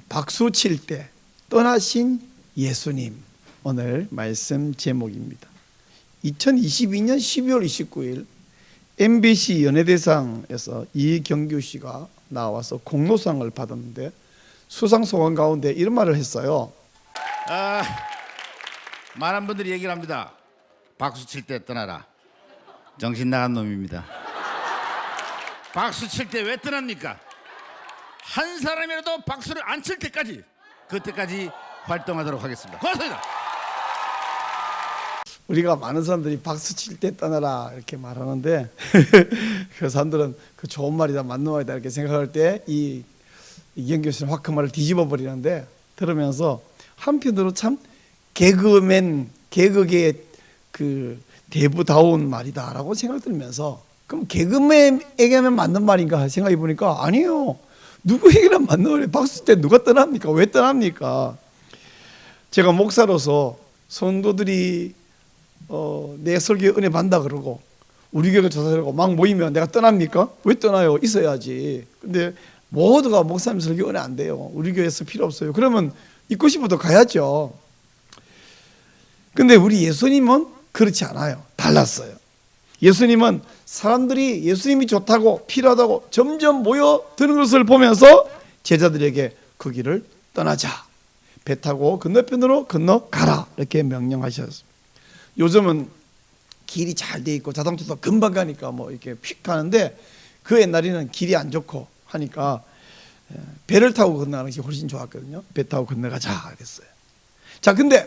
박수 칠 때 떠나신 예수님, 오늘 말씀 제목입니다. 2022년 12월 29일 MBC 연예대상에서 이경규 씨가 나와서 공로상을 받았는데 수상 소감 가운데 이런 말을 했어요. 많은 분들이 얘기를 합니다. 박수 칠 때 떠나라. 정신 나간 놈입니다. 박수 칠 때 왜 떠납니까? 한 사람이라도 박수를 안 칠 때까지, 그때까지 활동하도록 하겠습니다. 고맙습니다. 우리가 많은 사람들이 박수 칠 때 떠나라 이렇게 말하는데 그 사람들은 그 좋은 말이다, 맞는 말이다 이렇게 생각할 때 이경규 씨는 확 그 말을 뒤집어 버리는데, 들으면서 한편으로 참 개그계의 그 대부다운 말이다라고 생각 들면서, 그럼 개그맨에게만 맞는 말인가 생각해 보니까 아니에요. 누구에게나 맞는 말이에요. 박수 때 누가 떠납니까? 왜 떠납니까? 제가 목사로서 성도들이 내 설교에 은혜 받는다 그러고 우리 교회가 조사하고 막 모이면 내가 떠납니까? 왜 떠나요? 있어야지. 근데 모두가 목사님 설교 은혜 안 돼요. 우리 교회에서 필요 없어요. 그러면 있고 싶어도 가야죠. 근데 우리 예수님은 그렇지 않아요. 달랐어요. 예수님은 사람들이 예수님이 좋다고 필요하다고 점점 모여드는 것을 보면서 제자들에게 그 길을 떠나자, 배 타고 건너편으로 건너가라 이렇게 명령하셨습니다. 요즘은 길이 잘 돼 있고 자동차도 금방 가니까 뭐 이렇게 휙 가는데, 그 옛날에는 길이 안 좋고 하니까 배를 타고 건너가는 것이 훨씬 좋았거든요. 배 타고 건너가자 그랬어요. 자, 근데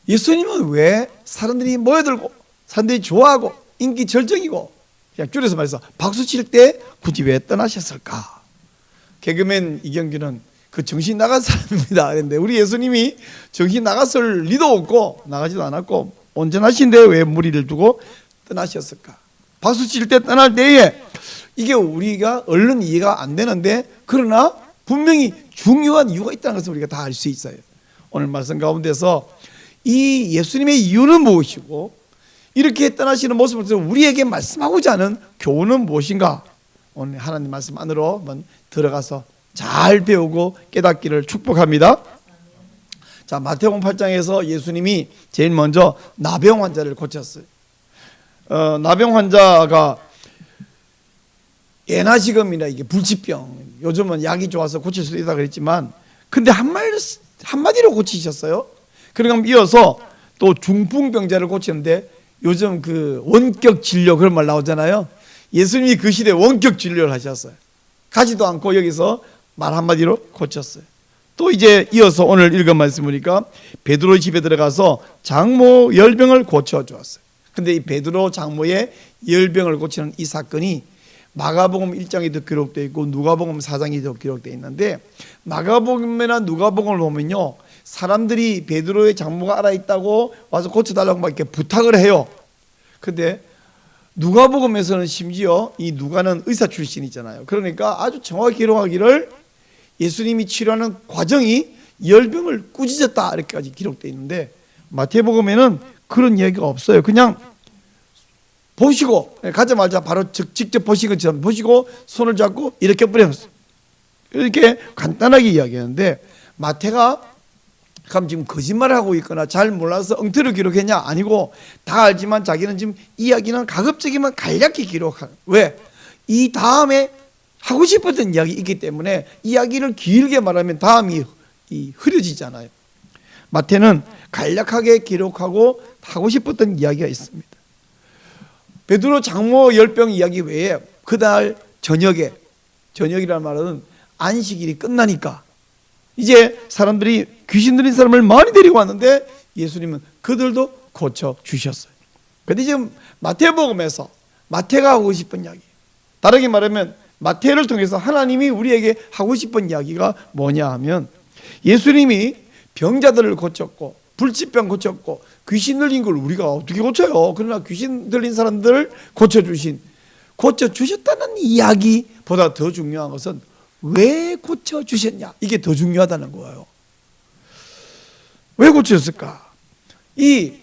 예수님은 왜 사람들이 모여들고 사람들이 좋아하고 인기 절정이고, 그냥 줄여서 말해서 박수 칠 때 굳이 왜 떠나셨을까? 개그맨 이경규는 그 정신 나간 사람입니다. 그런데 우리 예수님이 정신 나갔을 리도 없고 나가지도 않았고 온전하신데 왜 무리를 두고 떠나셨을까? 박수 칠 때 떠날 때에 이게 우리가 얼른 이해가 안 되는데, 그러나 분명히 중요한 이유가 있다는 것을 우리가 다 알 수 있어요. 오늘 말씀 가운데서 이 예수님의 이유는 무엇이고, 이렇게 떠나시는 모습을 통해서 우리에게 말씀하고자 하는 교훈은 무엇인가? 오늘 하나님 말씀 안으로 한번 들어가서 잘 배우고 깨닫기를 축복합니다. 자, 마태복음 8장에서 예수님이 제일 먼저 나병 환자를 고쳤어요. 나병 환자가 예나지검이나 이게 불치병, 요즘은 약이 좋아서 고칠 수 있다 그랬지만, 근데 한마디로 고치셨어요. 그러면 이어서 또 중풍병자를 고치는데, 요즘 그 원격 진료 그런 말 나오잖아요. 예수님이 그 시대에 원격 진료를 하셨어요. 가지도 않고 여기서 말 한마디로 고쳤어요. 또 이제 이어서 오늘 읽은 말씀 보니까 베드로 집에 들어가서 장모 열병을 고쳐주었어요. 근데 이 베드로 장모의 열병을 고치는 이 사건이 마가복음 1장에도 기록되어 있고 누가복음 4장에도 기록되어 있는데, 마가복음이나 누가복음을 보면요, 사람들이 베드로의 장모가 알아있다고 와서 고쳐달라고 막 이렇게 부탁을 해요. 근데 누가복음에서는 심지어 이 누가는 의사 출신이잖아요. 그러니까 아주 정확히 기록하기를 예수님이 치료하는 과정이 열병을 꾸짖었다 이렇게까지 기록되어 있는데, 마태복음에는 그런 이야기가 없어요. 그냥 보시고 가자마자 바로 직접 보신 것처럼 보시고 손을 잡고 이렇게 뿌렸어요. 이렇게 간단하게 이야기하는데, 마태가 그럼 지금 거짓말을 하고 있거나 잘 몰라서 엉터리로 기록했냐? 아니고 다 알지만 자기는 지금 이야기는 가급적이면 간략히 기록하는. 왜? 이 다음에 하고 싶었던 이야기 있기 때문에 이야기를 길게 말하면 다음이 흐려지잖아요. 마태는 간략하게 기록하고 하고 싶었던 이야기가 있습니다. 베드로 장모 열병 이야기 외에 그날 저녁이라는 말은 안식일이 끝나니까 이제 사람들이 귀신 들린 사람을 많이 데리고 왔는데 예수님은 그들도 고쳐주셨어요. 그런데 지금 마태복음에서 마태가 하고 싶은 이야기, 다르게 말하면 마태를 통해서 하나님이 우리에게 하고 싶은 이야기가 뭐냐 하면, 예수님이 병자들을 고쳤고 불치병 고쳤고 귀신 들린 걸 우리가 어떻게 고쳐요? 그러나 귀신 들린 사람들을 고쳐주셨다는 이야기보다 더 중요한 것은 왜 고쳐주셨냐, 이게 더 중요하다는 거예요. 왜 고쳐줬을까? 이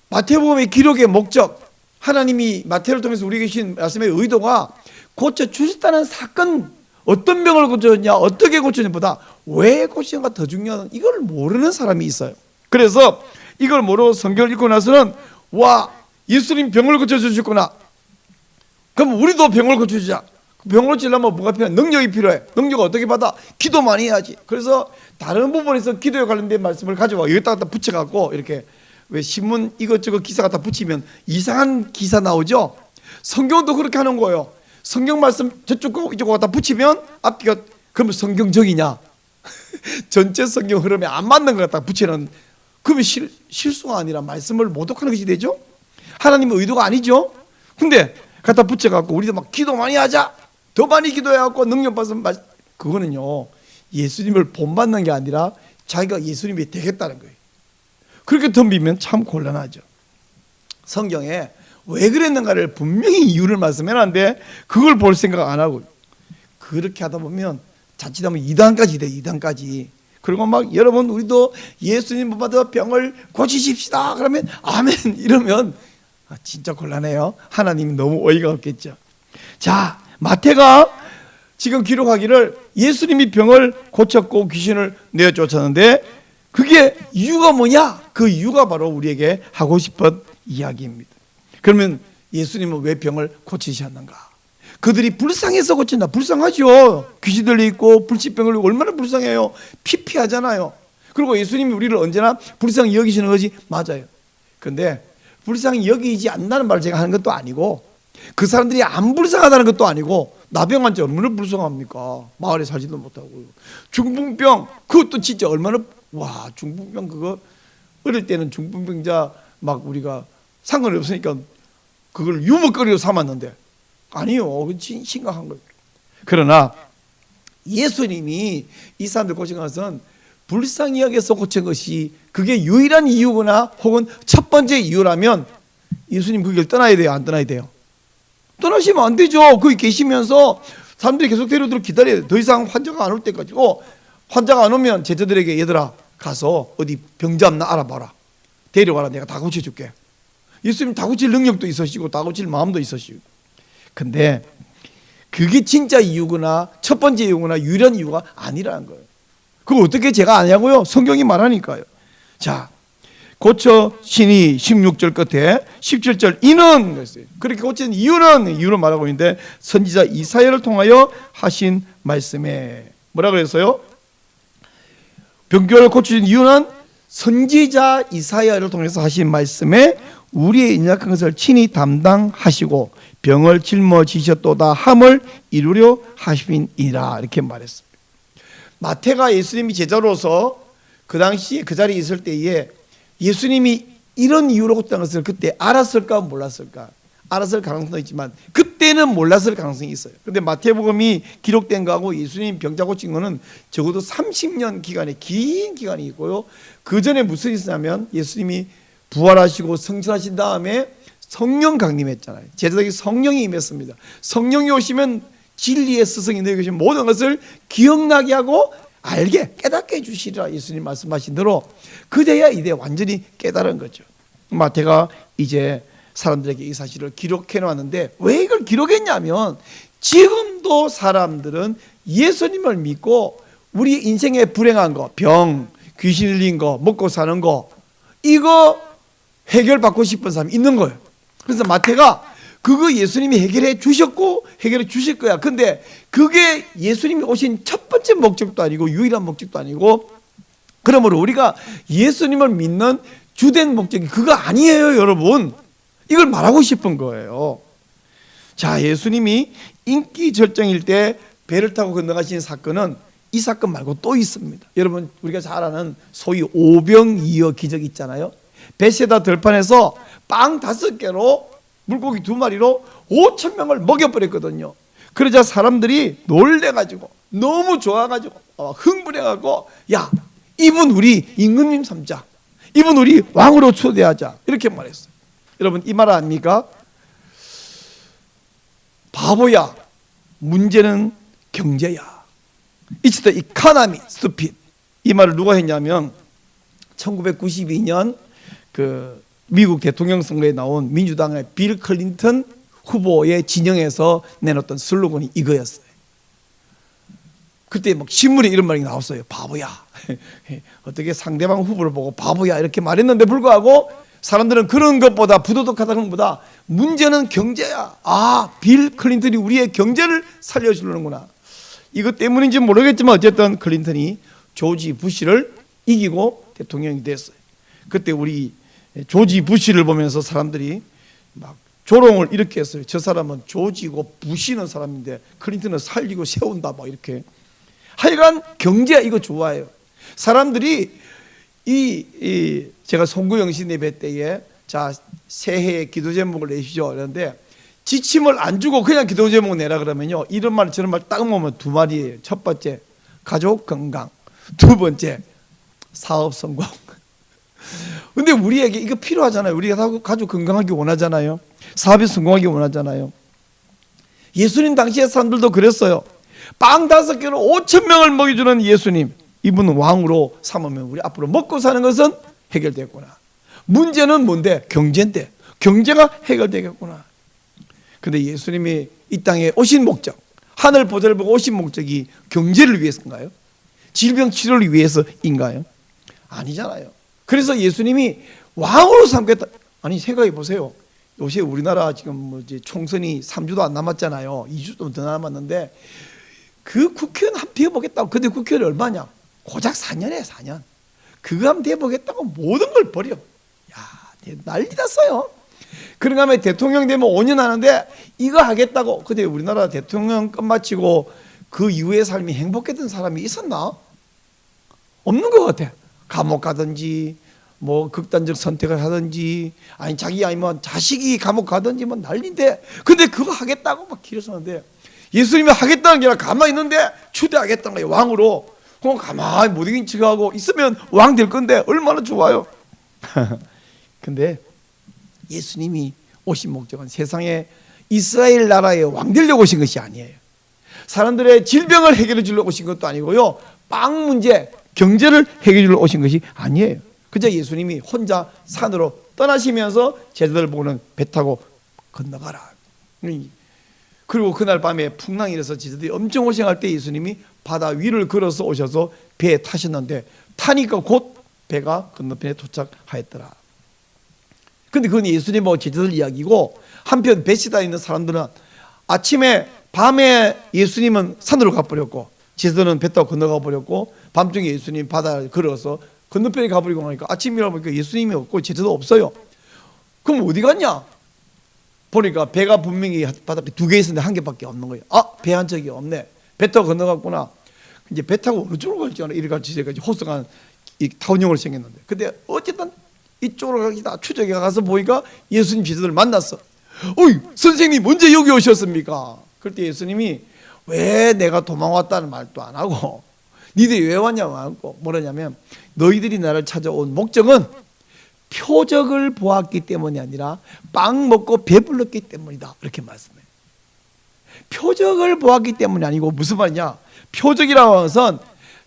마태복음의 기록의 목적, 하나님이 마태를 통해서 우리에게 주신 말씀의 의도가 고쳐주셨다는 사건, 어떤 병을 고쳤냐, 어떻게 고쳤냐보다 왜 고쳤냐가 더 중요한, 이걸 모르는 사람이 있어요. 그래서 이걸 모르고 성경을 읽고 나서는 와, 예수님 병을 고쳐주셨구나. 그럼 우리도 병을 고쳐주자. 병을 고치려면 뭐가 필요해? 능력이 필요해. 능력을 어떻게 받아? 기도 많이 해야지. 그래서 다른 부분에서 기도에 관련된 말씀을 가져와 여기다 갖다 붙여갖고, 이렇게 왜 신문 이것저것 기사 갖다 붙이면 이상한 기사 나오죠. 성경도 그렇게 하는 거예요. 성경 말씀 저쪽 거 이쪽 거 갖다 붙이면 앞뒤가, 그러면 성경적이냐? 전체 성경 흐름에 안 맞는 거 갖다 붙이는, 그러면 실수가 아니라 말씀을 모독하는 것이 되죠. 하나님의 의도가 아니죠. 근데 갖다 붙여갖고 우리도 막 기도 많이 하자, 더 많이 기도해갖고 능력 받으면, 그거는요 예수님을 본받는 게 아니라 자기가 예수님이 되겠다는 거예요. 그렇게 덤비면 참 곤란하죠. 성경에 왜 그랬는가를 분명히 이유를 말씀해놨는데 그걸 볼 생각 안 하고, 그렇게 하다 보면 자칫하면 이단까지 돼. 이단까지. 그리고 막 여러분 우리도 예수님 본받아 병을 고치십시다 그러면 아멘 이러면 진짜 곤란해요. 하나님이 너무 어이가 없겠죠. 자, 마태가 지금 기록하기를 예수님이 병을 고쳤고 귀신을 내쫓았는데 그게 이유가 뭐냐? 그 이유가 바로 우리에게 하고 싶은 이야기입니다. 그러면 예수님은 왜 병을 고치셨는가? 그들이 불쌍해서 고친다. 불쌍하죠. 귀신 들려 있고 불치병을 걸리고 얼마나 불쌍해요. 피폐하잖아요. 그리고 예수님이 우리를 언제나 불쌍히 여기시는 것이 맞아요. 그런데 불쌍히 여기지 않는다는 말을 제가 하는 것도 아니고, 그 사람들이 안 불쌍하다는 것도 아니고, 나병 환자 얼마나 불쌍합니까? 마을에 살지도 못하고. 중풍병 그것도 진짜 얼마나, 와, 중풍병 그거 어릴 때는 중풍병자 막 우리가 상관이 없으니까 그걸 유머거리로 삼았는데 아니요, 그건 심각한 거예요. 그러나 예수님이 이 사람들 고친 것은 불쌍히 여겨서 고친 것이 그게 유일한 이유거나 혹은 첫 번째 이유라면 예수님 그 길 떠나야 돼요, 안 떠나야 돼요? 떠나시면 안 되죠. 거기 계시면서 사람들이 계속 데려들어 기다려야 돼요. 더 이상 환자가 안 올 때까지. 환자가 안 오면 제자들에게 얘들아 가서 어디 병자 없나 알아봐라. 데려와라. 내가 다 고쳐줄게. 예수님 다 고칠 능력도 있으시고 다 고칠 마음도 있으시고. 근데 그게 진짜 이유거나 첫 번째 이유거나 유일한 이유가 아니라는 거예요. 그거 어떻게 제가 아냐고요? 성경이 말하니까요. 자, 고쳐시니 16절 끝에 17절 이는 그랬어요. 그렇게 고친 이유를 말하고 있는데 선지자 이사야를 통하여 하신 말씀에 뭐라 그랬어요? 병교를 고치신 이유는 선지자 이사야를 통해서 하신 말씀에 우리의 연약한 것을 친히 담당하시고 병을 짊어지셨도다 함을 이루려 하심이니라 이렇게 말했습니다. 마태가 예수님이 제자로서 그 당시에 그 자리에 있을 때에 예수님이 이런 이유로 고쳤다는 것을 그때 알았을까 몰랐을까? 알았을 가능성도 있지만 그때는 몰랐을 가능성이 있어요. 그런데 마태복음이 기록된 거하고 예수님 병자 고친 거는 적어도 30년 기간의 긴 기간이 있고요. 그 전에 무슨 일이 있었냐면 예수님이 부활하시고 성천하신 다음에 성령 강림했잖아요. 제자들에게 성령이 임했습니다. 성령이 오시면 진리의 스승이 너희 계신 모든 것을 기억나게 하고 알게 깨닫게 해주시리라 예수님 말씀하신 대로 그제야 이제 완전히 깨달은 거죠. 마태가 이제 사람들에게 이 사실을 기록해 놨는데 왜 이걸 기록했냐면 지금도 사람들은 예수님을 믿고 우리 인생에 불행한 거, 병, 귀신 들린 거, 먹고 사는 거 이거 해결받고 싶은 사람이 있는 거예요. 그래서 마태가 그거 예수님이 해결해 주셨고 해결해 주실 거야. 근데 그게 예수님이 오신 첫 번째 목적도 아니고 유일한 목적도 아니고, 그러므로 우리가 예수님을 믿는 주된 목적이 그거 아니에요, 여러분. 이걸 말하고 싶은 거예요. 자, 예수님이 인기 절정일 때 배를 타고 건너가신 사건은 이 사건 말고 또 있습니다. 여러분 우리가 잘 아는 소위 오병이어 기적 있잖아요. 베세다 들판에서 빵 5개로 물고기 2마리로 5,000명을 먹여버렸거든요. 그러자 사람들이 놀래가지고 너무 좋아가지고 흥분해가지고 야, 이분 우리 임금님 삼자, 이분 우리 왕으로 초대하자 이렇게 말했어요. 여러분 이 말 아닙니까? 바보야, 문제는 경제야. It's the economy, stupid. 이 말을 누가 했냐면 1992년 그 미국 대통령 선거에 나온 민주당의 빌 클린턴 후보의 진영에서 내놓던 슬로건이 이거였어요. 그때 막 신문에 이런 말이 나왔어요. 바보야. 어떻게 상대방 후보를 보고 바보야 이렇게 말했는데 불구하고 사람들은 그런 것보다 부도덕하다는 것보다 문제는 경제야. 아, 빌 클린턴이 우리의 경제를 살려주려는구나. 이것 때문인지 모르겠지만 어쨌든 클린턴이 조지 부시를 이기고 대통령이 됐어요. 그때 우리 조지 부시를 보면서 사람들이 막 조롱을 이렇게 했어요. 저 사람은 조지고 부시는 사람인데 클린턴은 살리고 세운다 막 이렇게. 하여간 경제 이거 좋아해요. 사람들이 제가 송구영신 예배 때에 자 새해 기도 제목을 내시죠 그런데 지침을 안 주고 그냥 기도 제목 내라 그러면요 이런 말 저런 말 딱 보면 두 마디예요. 첫 번째 가족 건강, 두 번째 사업 성공. 근데 우리에게 이거 필요하잖아요. 우리가 가족 건강하기 원하잖아요. 사업이 성공하기 원하잖아요. 예수님 당시의 사람들도 그랬어요. 빵 5개로 5,000명을 먹여주는 예수님, 이분은 왕으로 삼으면 우리 앞으로 먹고 사는 것은 해결되겠구나. 문제는 뭔데? 경제인데 경제가 해결되겠구나. 근데 예수님이 이 땅에 오신 목적, 하늘 보좌를 보고 오신 목적이 경제를 위해서인가요? 질병 치료를 위해서인가요? 아니잖아요. 그래서 예수님이 왕으로 삼겠다. 아니 생각해 보세요. 요새 우리나라 지금 뭐 이제 총선이 3주도 안 남았잖아요. 2주도 더 남았는데 그 국회의원 한번 되어보겠다고. 근데 국회의원이 얼마냐? 고작 4년이에요 4년. 그거 한번 되어보겠다고 모든 걸 버려. 야 난리 났어요. 그런가 하면 대통령 되면 5년 하는데 이거 하겠다고. 근데 우리나라 대통령 끝마치고 그 이후의 삶이 행복했던 사람이 있었나? 없는 것 같아. 감옥 가든지 뭐 극단적 선택을 하든지 아니 자기 아니면 자식이 감옥 가든지 뭐 난리인데 근데 그거 하겠다고 막 길어서는데 예수님이 하겠다는 게 아니라 가만히 있는데 추대하겠다는 거예요. 왕으로. 그럼 가만히 못 이긴 척하고 있으면 왕 될 건데 얼마나 좋아요. 근데 예수님이 오신 목적은 세상에 이스라엘 나라의 왕 되려고 오신 것이 아니에요. 사람들의 질병을 해결해 주려고 오신 것도 아니고요. 빵 문제, 경제를 해결해 주려고 오신 것이 아니에요. 그저 예수님이 혼자 산으로 떠나시면서 제자들 보고는 배 타고 건너가라. 그리고 그날 밤에 풍랑이 일어서 제자들이 엄청 고생할 때 예수님이 바다 위를 걸어서 오셔서 배에 타셨는데 타니까 곧 배가 건너편에 도착하였더라. 근데 그건 예수님하고 제자들 이야기고 한편 배시다에 있는 사람들은 아침에 밤에 예수님은 산으로 가버렸고 제자들은 배 타고 건너가 버렸고 밤중에 예수님 바다를 걸어서 건너편에 가버리고 나니까 아침이라 보니까 예수님이 없고 제자도 없어요. 그럼 어디 갔냐? 보니까 배가 분명히 바닥에 2개 있었는데 1개밖에 없는 거예요. 아, 배 한 척이 없네. 배 타고 건너갔구나. 이제 배 타고 어느 쪽으로 갈지 않아. 이리 갈지 저리 갈지 호스간 이 타원형으로 생겼는데. 근데 어쨌든 이쪽으로 가기다 추적해 가서 보니까 예수님 제자들 만났어. 어이 선생님 언제 여기 오셨습니까? 그럴 때 예수님이 왜 내가 도망왔다는 말도 안 하고 니들이 왜 왔냐고 하고 뭐라냐면 너희들이 나를 찾아온 목적은 표적을 보았기 때문이 아니라 빵 먹고 배불렀기 때문이다. 이렇게 말씀해요. 표적을 보았기 때문이 아니고 무슨 말이냐? 표적이라고 하는 것은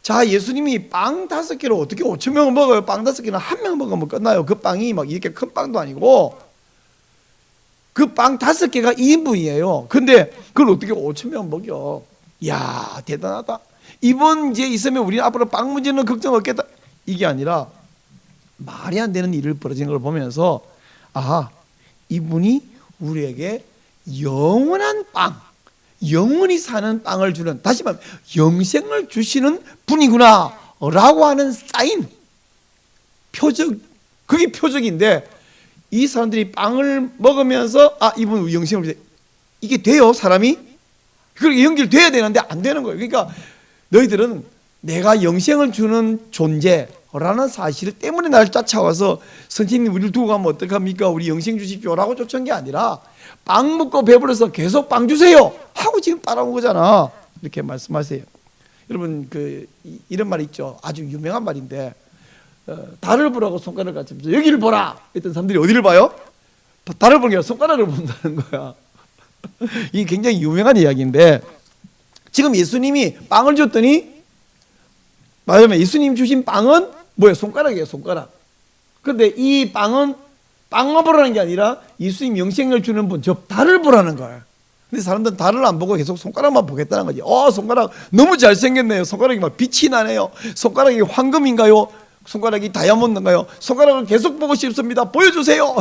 자 예수님이 빵 5개로 어떻게 5,000명을 먹어요? 빵 5개는 1명 먹으면 끝나요. 그 빵이 막 이렇게 큰 빵도 아니고 그 빵 5개가 2인분이에요. 근데 그걸 어떻게 5,000명 먹여? 이야 대단하다. 이번 이제 있으면 우리는 앞으로 빵 문제는 걱정 없겠다. 이게 아니라 말이 안 되는 일을 벌어지는 걸 보면서 아 이분이 우리에게 영원한 빵, 영원히 사는 빵을 주는 다시 말하면 영생을 주시는 분이구나 라고 하는 사인 표적 그게 표적인데 이 사람들이 빵을 먹으면서 아 이분 영생을 주세요. 이게 돼요 사람이? 그렇게 연결돼야 되는데 안 되는 거예요. 그러니까 너희들은 내가 영생을 주는 존재라는 사실 때문에 나를 쫓아와서 선생님 우리를 두고 가면 어떡합니까? 우리 영생 주십시오라고 쫓아온 게 아니라 빵 먹고 배불러서 계속 빵 주세요 하고 지금 따라온 거잖아. 이렇게 말씀하세요. 여러분 이런 말 있죠. 아주 유명한 말인데 달을 보라고 손가락을 같이 여기를 보라 했던 사람들이 어디를 봐요? 달을 보는 게 아니라 손가락을 본다는 거야. 이게 굉장히 유명한 이야기인데 지금 예수님이 빵을 줬더니 말하자면 예수님 주신 빵은 뭐예요? 손가락이에요 손가락. 그런데 이 빵은 빵을 보라는 게 아니라 예수님 영생을 주는 분 저 달을 보라는 거예요. 근데 사람들은 달을 안 보고 계속 손가락만 보겠다는 거지. 손가락 너무 잘생겼네요. 손가락이 막 빛이 나네요. 손가락이 황금인가요? 손가락이 다이아몬드인가요? 손가락을 계속 보고 싶습니다. 보여주세요.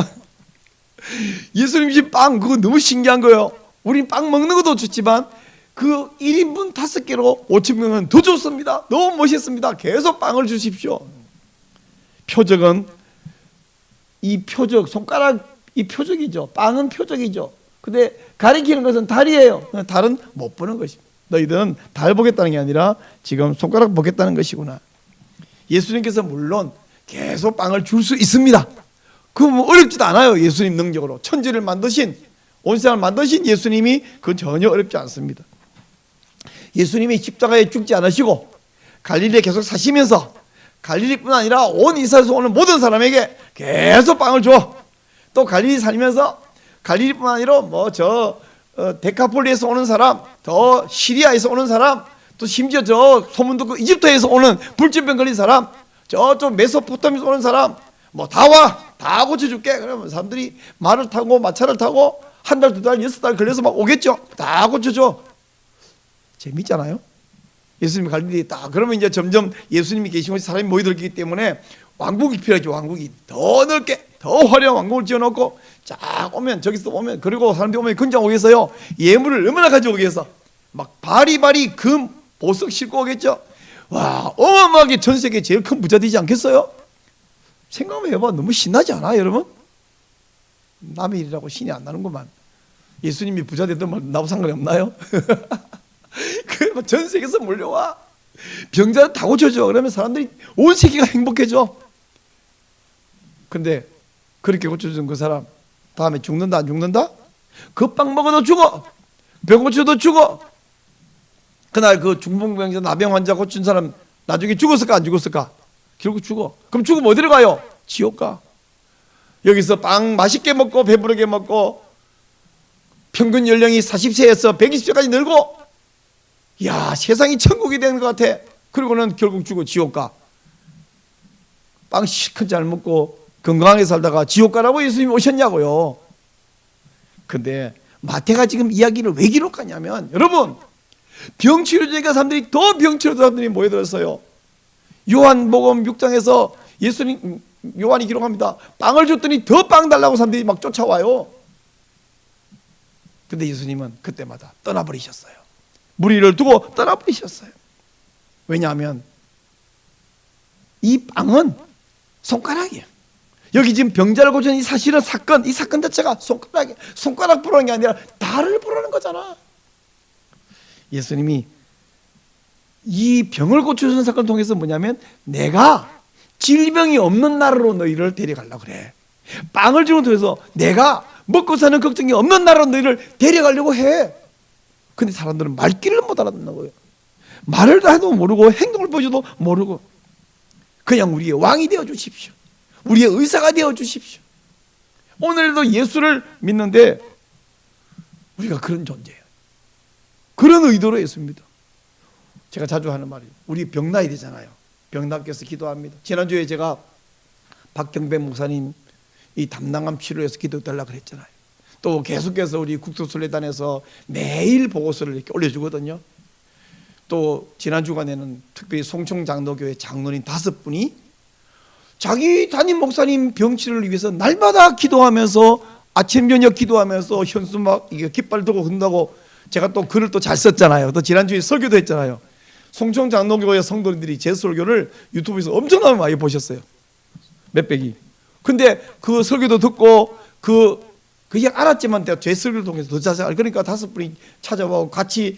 예수님 집 빵 그거 너무 신기한 거예요. 우린 빵 먹는 것도 좋지만 그 1인분 5개로 5,000명은 더 좋습니다. 너무 멋있습니다. 계속 빵을 주십시오. 표적은 이 표적, 손가락 이 표적이죠. 빵은 표적이죠. 근데 가리키는 것은 달이에요. 달은 못 보는 것입니다. 너희들은 달 보겠다는 게 아니라 지금 손가락 보겠다는 것이구나. 예수님께서 물론 계속 빵을 줄 수 있습니다. 그거 뭐 어렵지도 않아요. 예수님 능력으로 천지를 만드신, 온 세상을 만드신 예수님이 그건 전혀 어렵지 않습니다. 예수님이 십자가에 죽지 않으시고 갈릴리에 계속 사시면서 갈릴리뿐 아니라 온 이스라엘에서 오는 모든 사람에게 계속 빵을 줘. 또 갈릴리 살면서 갈릴리뿐 아니라 데카폴리에서 오는 사람, 더 시리아에서 오는 사람, 또 심지어 저 소문 듣고 이집트에서 오는 불치병 걸린 사람, 저쪽 메소포타미에서 오는 사람, 다 와, 다 고쳐줄게. 그러면 사람들이 말을 타고 마차를 타고 한 달, 두 달, 6달 걸려서 막 오겠죠. 다 고쳐줘. 재밌잖아요. 예수님이 갈릴리에 딱 그러면 이제 점점 예수님이 계신 곳에 사람이 모이들기 때문에 왕국이 필요하죠. 왕국이 더 넓게 더 화려한 왕국을 지어놓고 쫙 오면 저기서 오면 그리고 사람들이 오면 근장 오겠어요. 예물을 얼마나 가져오겠어. 막 바리바리 금 보석 싣고 오겠죠. 와, 어마어마하게 전 세계 제일 큰 부자 되지 않겠어요? 생각만 해봐. 너무 신나지 않아 여러분? 남의 일이라고 신이 안 나는구만. 예수님이 부자 되든 나하고 상관이 없나요? 전 세계에서 몰려와. 병자는 다 고쳐줘. 그러면 사람들이 온 세계가 행복해져. 근데 그렇게 고쳐준 그 사람 다음에 죽는다 안 죽는다? 그 빵 먹어도 죽어. 병 고쳐도 죽어. 그날 그 중풍병자 나병 환자 고친 사람 나중에 죽었을까 안 죽었을까? 결국 죽어. 그럼 죽으면 어디로 가요? 지옥 가. 여기서 빵 맛있게 먹고 배부르게 먹고 평균 연령이 40세에서 120세까지 늘고 야, 세상이 천국이 되는 것 같아. 그리고는 결국 죽어 지옥 가. 빵 실컷 잘 먹고 건강하게 살다가 지옥 가라고 예수님이 오셨냐고요. 근데 마태가 지금 이야기를 왜 기록하냐면 여러분 병치료제가 사람들이 더 병치료 사람들이 모여들었어요. 요한복음 6장에서 요한이 기록합니다. 빵을 줬더니 더 빵 달라고 사람들이 막 쫓아와요. 근데 예수님은 그때마다 떠나버리셨어요. 무리를 두고 떠나버리셨어요. 왜냐하면 이 빵은 손가락이에요. 여기 지금 병자를 고치는 이 사실은 이 사건 자체가 손가락 보라는 게 아니라 달을 보라는 거잖아. 예수님이 이 병을 고쳐주는 사건을 통해서 뭐냐면 내가 질병이 없는 나라로 너희를 데려가려고 그래. 빵을 주는 통해서 내가 먹고 사는 걱정이 없는 나라로 너희를 데려가려고 해. 근데 사람들은 말귀를 못 알아듣는 거예요. 말을 해도 모르고 행동을 보여줘도 모르고 그냥 우리의 왕이 되어 주십시오. 우리의 의사가 되어 주십시오. 오늘도 예수를 믿는데 우리가 그런 존재예요. 그런 의도로 예수입니다. 제가 자주 하는 말이에요. 우리 병 나야 되잖아요. 병 낫게 해서 기도합니다. 지난주에 제가 박경배 목사님 이 담낭암 치료에서 기도해달라고 그랬잖아요. 또 계속해서 우리 국토순례단에서 매일 보고서를 이렇게 올려주거든요. 또 지난 주간에는 특별히 송청장로교회 장로님 5분이 자기 담임 목사님 병치료를 위해서 날마다 기도하면서 아침 저녁 기도하면서 현수 막 이게 깃발 들고 흔다고 제가 또 글을 또 잘 썼잖아요. 또 지난주에 설교도 했잖아요. 송청장로교회 성도님들이 제 설교를 유튜브에서 엄청나게 많이 보셨어요. 몇백이. 근데 그 설교도 듣고 그게 알았지만 제 설교를 통해서 더 자세히 알고 그러니까 5분이 찾아와서 같이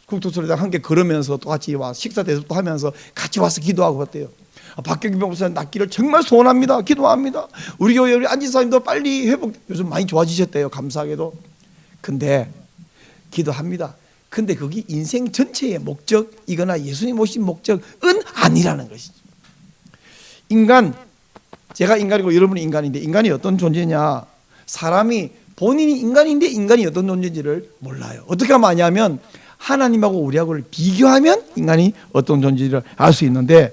국토순례단 함께 걸으면서 또 같이 와 식사 대접도 하면서 같이 와서 기도하고 그랬대요. 박경규 목사님 낫기를 정말 소원합니다. 기도합니다. 우리 교회 우리 안지사님도 빨리 회복 요즘 많이 좋아지셨대요. 감사하게도. 근데 기도합니다. 근데 그게 인생 전체의 목적이거나 예수님 오신 목적은 아니라는 것이죠. 제가 인간이고 여러분이 인간인데 인간이 어떤 존재냐? 사람이 본인이 인간인데 인간이 어떤 존재인지를 몰라요. 어떻게 하면 아냐면 하나님하고 우리하고를 비교하면 인간이 어떤 존재인지를 알 수 있는데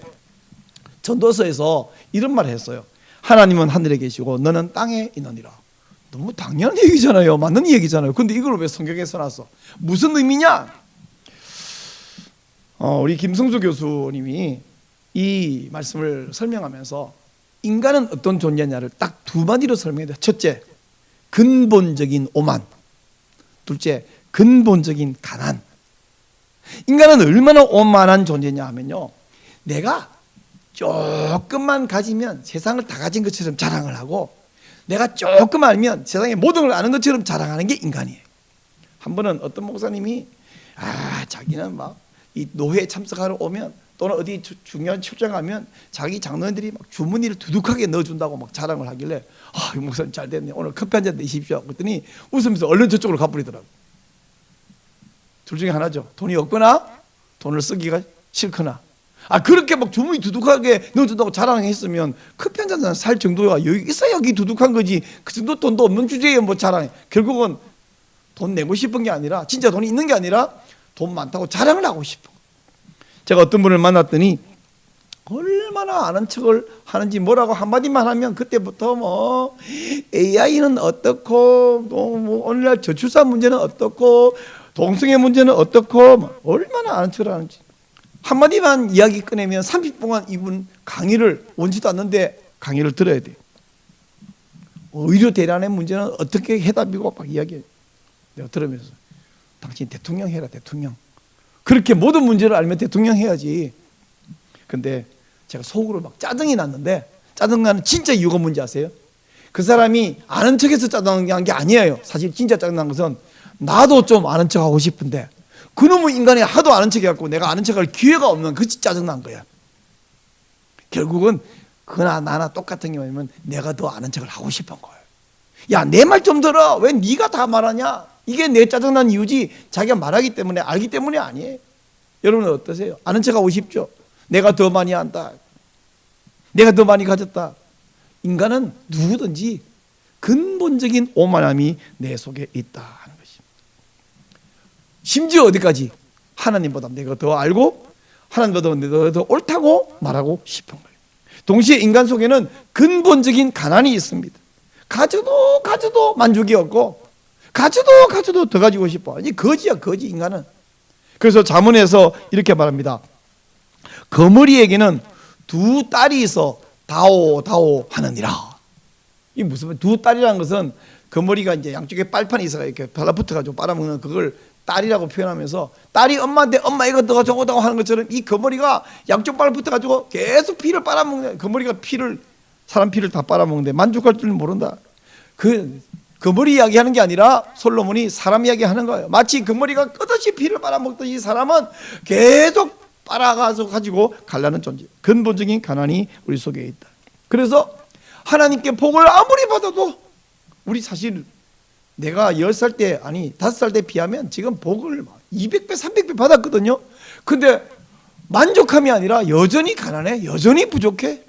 전도서에서 이런 말을 했어요. 하나님은 하늘에 계시고 너는 땅에 있느니라. 너무 당연한 얘기잖아요. 맞는 얘기잖아요. 근데 이걸 왜 성경에 써놨어? 무슨 의미냐? 우리 김성수 교수님이 이 말씀을 설명하면서 인간은 어떤 존재냐를 딱 두 마디로 설명해요. 첫째, 근본적인 오만. 둘째, 근본적인 가난. 인간은 얼마나 오만한 존재냐 하면요, 내가 조금만 가지면 세상을 다 가진 것처럼 자랑을 하고, 내가 조금 알면 세상의 모든 걸 아는 것처럼 자랑하는 게 인간이에요. 한 번은 어떤 목사님이 자기는 막 이 노회에 참석하러 오면, 또는 어디 중요한 출장 가면 자기 장로님들이 막 주머니를 두둑하게 넣어준다고 막 자랑을 하길래, 이 목사님 잘 됐네, 오늘 커피 한 잔 내십시오 그랬더니 웃으면서 얼른 저쪽으로 가버리더라고. 둘 중에 하나죠. 돈이 없거나 돈을 쓰기가 싫거나. 그렇게 막 주머니 두둑하게 넣어준다고 자랑했으면 커피 한 잔 살 정도가 여기 있어야 여기 두둑한 거지. 그 정도 돈도 없는 주제에 뭐 자랑해. 결국은 돈 내고 싶은 게 아니라, 진짜 돈이 있는 게 아니라 돈 많다고 자랑을 하고 싶어. 제가 어떤 분을 만났더니 얼마나 아는 척을 하는지, 뭐라고 한마디만 하면 그때부터 뭐 AI는 어떻고, 또 뭐 오늘날 저출산 문제는 어떻고, 동성애 문제는 어떻고, 얼마나 아는 척을 하는지. 한마디만 이야기 꺼내면 30분 동안 이분 강의를 원치도 않는데 강의를 들어야 돼요. 의료 대란의 문제는 어떻게 해답이고 막 이야기해요. 내가 들으면서 당신 대통령 해라, 대통령. 그렇게 모든 문제를 알면 대통령 해야지. 근데 제가 속으로 막 짜증이 났는데, 짜증나는 진짜 이유가 뭔지 아세요? 그 사람이 아는 척해서 짜증난 게 아니에요. 사실 진짜 짜증난 것은 나도 좀 아는 척하고 싶은데 그놈의 인간이 하도 아는 척해갖고 내가 아는 척할 기회가 없는, 그치 짜증난 거야. 결국은 그나 나나 똑같은 게 뭐냐면 내가 더 아는 척을 하고 싶은 거예요. 야, 내 말 좀 들어. 왜 네가 다 말하냐? 이게 내 짜증난 이유지, 자기가 말하기 때문에, 알기 때문이 아니에요. 여러분은 어떠세요? 아는 척하고 싶죠? 내가 더 많이 안다, 내가 더 많이 가졌다. 인간은 누구든지 근본적인 오만함이 내 속에 있다 하는 것입니다. 심지어 어디까지? 하나님보다 내가 더 알고 하나님보다 내가 더 옳다고 말하고 싶은 거예요. 동시에 인간 속에는 근본적인 가난이 있습니다. 가져도 만족이 없고, 가져도 더 가지고 싶어. 이 거지야, 거지 인간은. 그래서 잠언에서 이렇게 말합니다. 거머리에게는 두 딸이 있어 다오 하느니라. 이 무슨, 두 딸이라는 것은 거머리가 이제 양쪽에 빨판이 있어가 이렇게 달라붙어가지고 빨아먹는 그걸 딸이라고 표현하면서, 딸이 엄마한테 엄마 이거 더 저거다고 하는 것처럼 이 거머리가 양쪽 빨 붙어가지고 계속 피를 빨아먹는, 거머리가 사람 피를 다 빨아먹는데 만족할 줄 모른다. 거머리 이야기하는 게 아니라 솔로몬이 사람 이야기하는 거예요. 마치 거머리가 끝없이 피를 빨아먹듯이 사람은 계속 빨아가서 가지고 갈라는 존재. 근본적인 가난이 우리 속에 있다. 그래서 하나님께 복을 아무리 받아도, 우리 사실 내가 10살 때, 5살 때 비하면 지금 복을 200배 300배 받았거든요. 근데 만족함이 아니라 여전히 가난해, 여전히 부족해.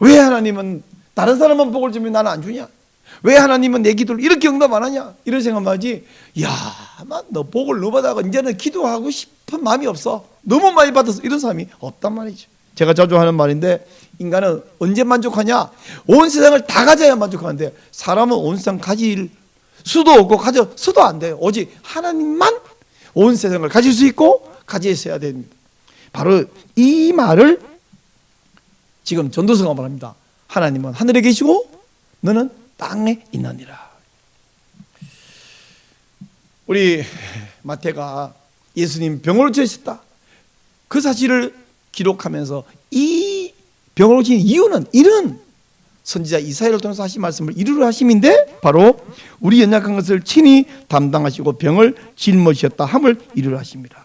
왜 하나님은 다른 사람만 복을 주면 나는 안 주냐? 왜 하나님은 내 기도를 이렇게 응답 안 하냐? 이런 생각만 하지, 너 복을 너무 받아가 이제는 기도하고 싶은 마음이 없어, 너무 많이 받아서, 이런 사람이 없단 말이죠. 제가 자주 하는 말인데, 인간은 언제 만족하냐? 온 세상을 다 가져야 만족하는데, 사람은 온 세상 가질 수도 없고 가져서도 안 돼요. 오직 하나님만 온 세상을 가질 수 있고 가지셔야 됩니다. 바로 이 말을 지금 전도서가 말합니다. 하나님은 하늘에 계시고 너는 땅에 있느니라. 우리 마태가 예수님 병을 고치셨다, 그 사실을 기록하면서 이 병을 고친 이유는 이런 선지자 이사야를 통해서 하신 말씀을 이루려 하심인데, 바로 우리 연약한 것을 친히 담당하시고 병을 짊어지셨다 함을 이루려 하십니다.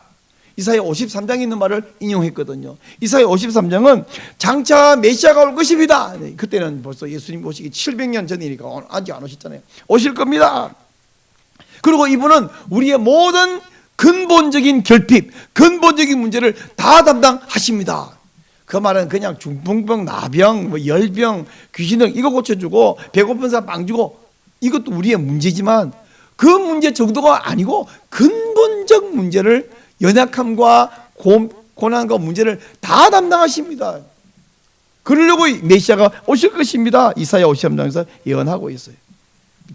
이사야 53장에 있는 말을 인용했거든요. 이사야 53장은 장차 메시아가 올 것입니다. 그때는 벌써 예수님 오시기 700년 전이니까 아직 안 오셨잖아요. 오실 겁니다. 그리고 이분은 우리의 모든 근본적인 결핍, 근본적인 문제를 다 담당하십니다. 그 말은 그냥 중풍병, 나병, 열병, 귀신병 이거 고쳐주고 배고픈 사람 빵 주고, 이것도 우리의 문제지만 그 문제 정도가 아니고 근본적 문제를, 연약함과 고난과 문제를 다 담당하십니다. 그러려고 메시아가 오실 것입니다. 이사야 53장에서 예언하고 있어요.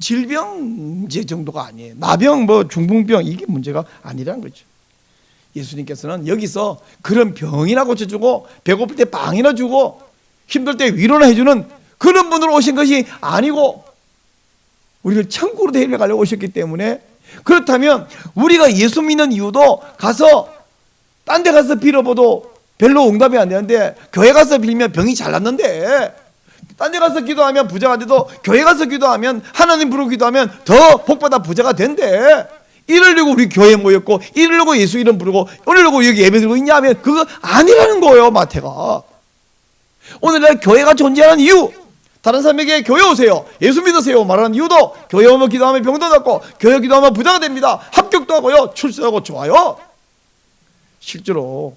질병 문제 정도가 아니에요. 나병, 중풍병 이게 문제가 아니라는 거죠. 예수님께서는 여기서 그런 병이나 고쳐주고 배고플 때 빵이나 주고 힘들 때 위로나 해주는 그런 분으로 오신 것이 아니고 우리를 천국으로 데려가려고 오셨기 때문에, 그렇다면 우리가 예수 믿는 이유도 가서 딴 데 가서 빌어봐도 별로 응답이 안 되는데 교회 가서 빌면 병이 잘 낫는데, 딴 데 가서 기도하면 부자가 돼도 교회 가서 기도하면 하나님 부르고 기도하면 더 복받아 부자가 된대. 이러려고 우리 교회에 모였고 이러려고 예수 이름 부르고 이러려고 여기 예배 드리고 있냐 하면 그거 아니라는 거예요. 마태가 오늘날 교회가 존재하는 이유, 다른 사람에게 교회 오세요, 예수 믿으세요 말하는 이유도 교회 오면 기도하면 병도 낫고 교회 기도하면 부자가 됩니다. 합격도 하고요, 출세하고 좋아요. 실제로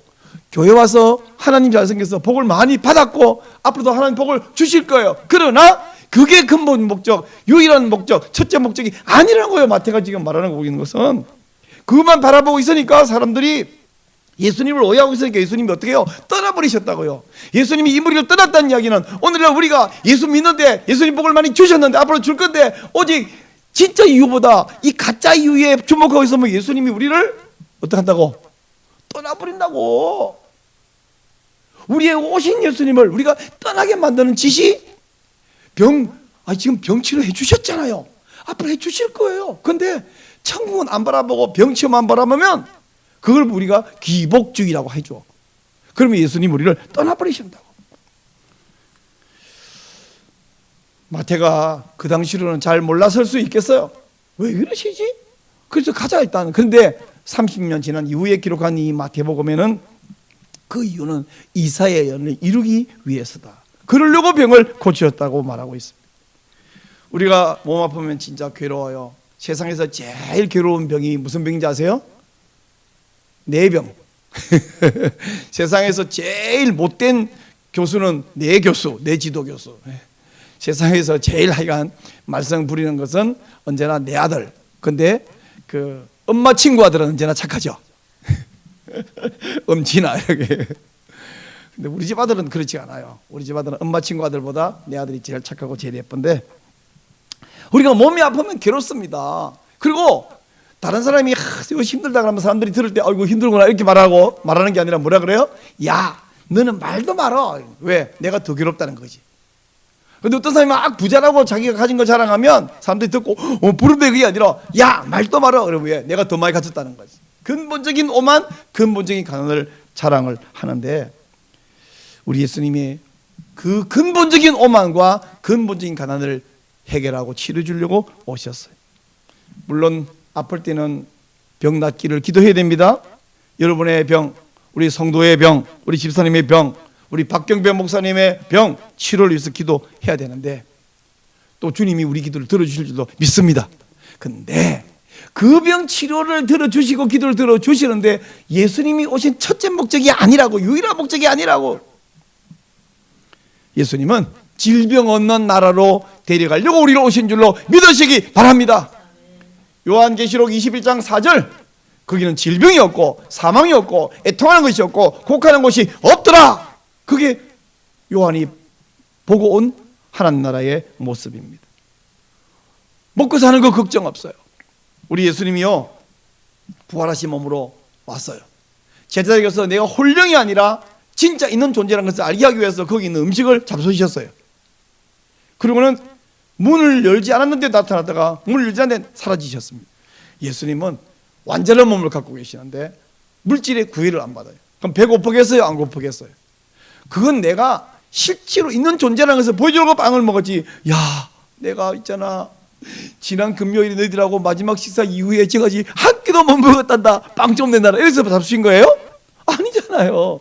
교회 와서 하나님 잘생겨서 복을 많이 받았고 앞으로도 하나님 복을 주실 거예요. 그러나 그게 근본 목적, 유일한 목적, 첫째 목적이 아니라는 거예요. 마태가 지금 말하는 거 있는 것은 그것만 바라보고 있으니까 사람들이 예수님을 오해하고 있으니까 예수님이 어떻게 해요? 떠나버리셨다고요. 예수님이 이 무리를 떠났다는 이야기는 오늘날 우리가 예수 믿는데 예수님 복을 많이 주셨는데 앞으로 줄 건데 오직 진짜 이유보다 이 가짜 이유에 주목하고 있으면 예수님이 우리를 어떻게 한다고? 떠나버린다고. 우리의 오신 예수님을 우리가 떠나게 만드는 짓이 지금 병 치료해 주셨잖아요. 앞으로 해 주실 거예요. 근데 천국은 안 바라보고 병치료만 바라보면 그걸 우리가 기복주의라고 해줘. 그러면 예수님 우리를 떠나버리신다고. 마태가 그 당시로는 잘 몰라설 수 있겠어요. 왜 그러시지? 그래서 가자 일단. 그런데 30년 지난 이후에 기록한 이 마태복음에는 그 이유는 이사야의 예언을 이루기 위해서다. 그러려고 병을 고치셨다고 말하고 있습니다. 우리가 몸 아프면 진짜 괴로워요. 세상에서 제일 괴로운 병이 무슨 병인지 아세요? 뇌병. 세상에서 제일 못된 교수는 뇌교수, 뇌지도 교수. 세상에서 제일 하여간 말썽 부리는 것은 언제나 내 아들. 근데 그 엄마 친구 아들은 언제나 착하죠. 엄지나 이렇게. 근데 우리 집 아들은 그렇지 않아요. 우리 집 아들은 엄마 친구 아들보다 내 아들이 제일 착하고 제일 예쁜데, 우리가 몸이 아프면 괴롭습니다. 그리고 다른 사람이 이거 힘들다 그러면 사람들이 들을 때 아이고 힘들구나 이렇게 말하는 게 아니라 뭐라 그래요? 야, 너는 말도 말어. 왜? 내가 더 괴롭다는 거지. 근데 어떤 사람이 막 부자라고 자기가 가진 거 자랑하면 사람들이 듣고 부른데 그게 아니라 야, 말도 말어. 그러면 왜? 내가 더 많이 가졌다는 거지. 근본적인 오만, 근본적인 가난을 자랑을 하는데, 우리 예수님이 그 근본적인 오만과 근본적인 가난을 해결하고 치료 주려고 오셨어요. 물론 아플 때는 병 낫기를 기도해야 됩니다. 여러분의 병, 우리 성도의 병, 우리 집사님의 병, 우리 박경배 목사님의 병 치료를 위해서 기도해야 되는데, 또 주님이 우리 기도를 들어주실 줄도 믿습니다. 근데 그 병 치료를 들어주시고 기도를 들어주시는데 예수님이 오신 첫째 목적이 아니라고, 유일한 목적이 아니라고. 예수님은 질병 없는 나라로 데려가려고 우리를 오신 줄로 믿으시기 바랍니다. 요한계시록 21장 4절, 거기는 질병이 없고 사망이 없고 애통하는 것이 없고 곡하는 것이 없더라. 그게 요한이 보고 온 하나님 나라의 모습입니다. 먹고 사는 거 걱정 없어요. 우리 예수님이요, 부활하신 몸으로 왔어요. 제자에게서 내가 홀령이 아니라 진짜 있는 존재라는 것을 알게 하기 위해서 거기 있는 음식을 잡수셨어요. 그리고는 문을 열지 않았는데 나타났다가 문을 열지 않는데 사라지셨습니다. 예수님은 완전한 몸을 갖고 계시는데 물질의 구애를 안 받아요. 그럼 배고프겠어요? 안 고프겠어요? 그건 내가 실제로 있는 존재라는 것을 보여주려고 빵을 먹었지, 야, 내가 있잖아, 지난 금요일에 너희들하고 마지막 식사 이후에 지금까지 한 끼도 못 먹었단다, 빵 좀 내놔라, 이래서 잡수신 거예요? 아니잖아요.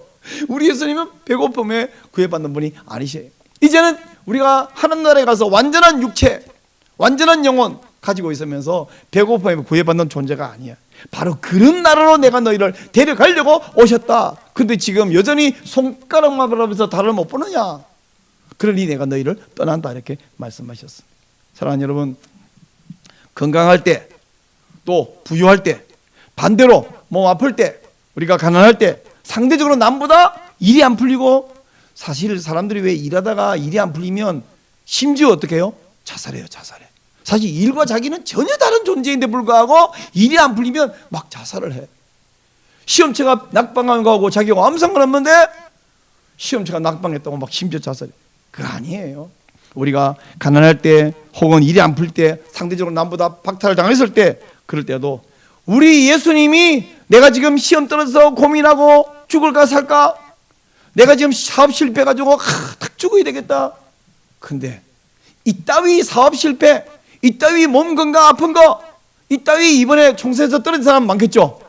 우리 예수님은 배고픔에 구애받는 분이 아니세요. 이제는 우리가 하나님 나라에 가서 완전한 육체, 완전한 영혼 가지고 있으면서 배고픔에 구애받는 존재가 아니야. 바로 그런 나라로 내가 너희를 데려가려고 오셨다. 근데 지금 여전히 손가락만 바라보면서 달을 못 보느냐? 그러니 내가 너희를 떠난다, 이렇게 말씀하셨습니다. 사랑하는 여러분, 건강할 때, 또 부유할 때, 반대로 몸 아플 때, 우리가 가난할 때, 상대적으로 남보다 일이 안 풀리고 사실 사람들이 왜 일하다가 일이 안 풀리면 심지어 어떻게 해요? 자살해요. 자살해. 사실 일과 자기는 전혀 다른 존재인데 불구하고 일이 안 풀리면 막 자살을 해. 시험체가 낙방한 거하고 자기가 아무 상관없는데 시험체가 낙방했다고 막 심지어 자살해. 그거 아니에요. 우리가 가난할 때 혹은 일이 안 풀 때 상대적으로 남보다 박탈을 당했을 때 그럴 때도 우리 예수님이 내가 지금 시험 떨어져서 고민하고 죽을까 살까, 내가 지금 사업 실패해가지고 탁 죽어야 되겠다. 근데 이따위 사업 실패, 이따위 몸 건강 아픈 거, 이따위 이번에 총선에서 떨어진 사람 많겠죠.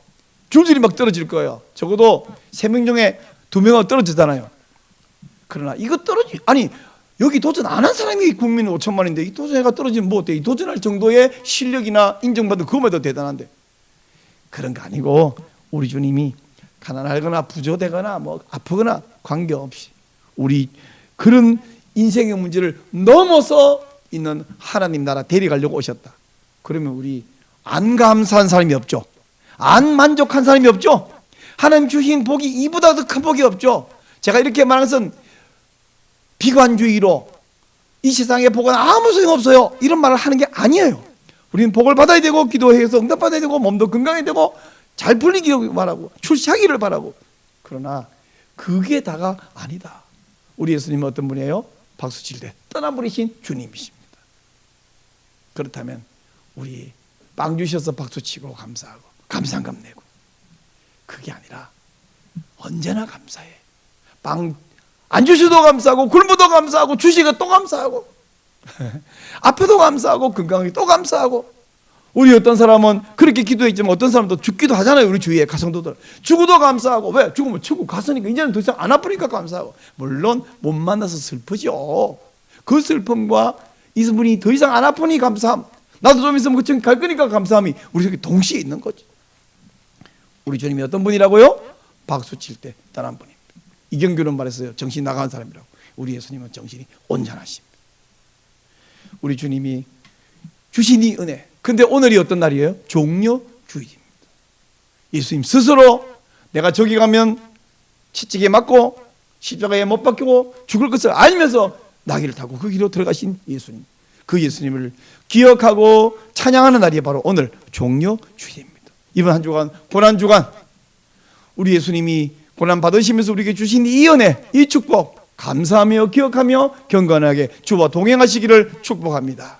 줄줄이 막 떨어질 거예요. 적어도 3명 중에 2명은 떨어지잖아요. 그러나 이거 아니 여기 도전 안 한 사람이 국민 5천만인데 이 도전해가 떨어지면 뭐 어때? 이 도전할 정도의 실력이나 인정받은 그거만 더 대단한데, 그런 거 아니고 우리 주님이 가난하거나 부조되거나 뭐 아프거나 관계없이 우리 그런 인생의 문제를 넘어서 있는 하나님 나라 데려가려고 오셨다. 그러면 우리 안 감사한 사람이 없죠. 안 만족한 사람이 없죠. 하나님 주신 복이 이보다 더 큰 복이 없죠. 제가 이렇게 말하는 것은 비관주의로 이 세상의 복은 아무 소용없어요 이런 말을 하는 게 아니에요. 우리는 복을 받아야 되고 기도해서 응답받아야 되고 몸도 건강해야 되고 잘 풀리기를 바라고 출세하기를 바라고. 그러나 그게 다가 아니다. 우리 예수님은 어떤 분이에요? 박수 칠 때 떠나버리신 주님이십니다. 그렇다면 우리 빵 주셔서 박수 치고 감사하고 감사함 내고 그게 아니라 언제나 감사해. 빵 안 주셔도 감사하고 굶어도 감사하고 주시가 또 감사하고 아파도 감사하고 건강하게 또 감사하고. 우리 어떤 사람은 그렇게 기도했지만 어떤 사람도 죽기도 하잖아요. 우리 주위에 가성도들 죽어도 감사하고. 왜? 죽으면 천국 갔으니까 이제는 더 이상 안 아프니까 감사하고. 물론 못 만나서 슬프죠. 그 슬픔과 이분이 더 이상 안 아프니 감사함, 나도 좀 있으면 그쪽 갈 거니까 감사함이 우리 속에 동시에 있는 거죠. 우리 주님이 어떤 분이라고요? 박수 칠 때 떠난 분입니다. 이경규는 말했어요. 정신이 나간 사람이라고. 우리 예수님은 정신이 온전하십니다. 우리 주님이 주신 이 은혜. 근데 오늘이 어떤 날이에요? 종려주일입니다. 예수님 스스로 내가 저기 가면 채찍에 맞고 십자가에 못 박히고 죽을 것을 알면서 나귀를 타고 그 길로 들어가신 예수님, 그 예수님을 기억하고 찬양하는 날이 바로 오늘 종려주일입니다. 이번 한 주간 고난주간 우리 예수님이 고난 받으시면서 우리에게 주신 이 은혜, 이 축복 감사하며 기억하며 경건하게 주와 동행하시기를 축복합니다.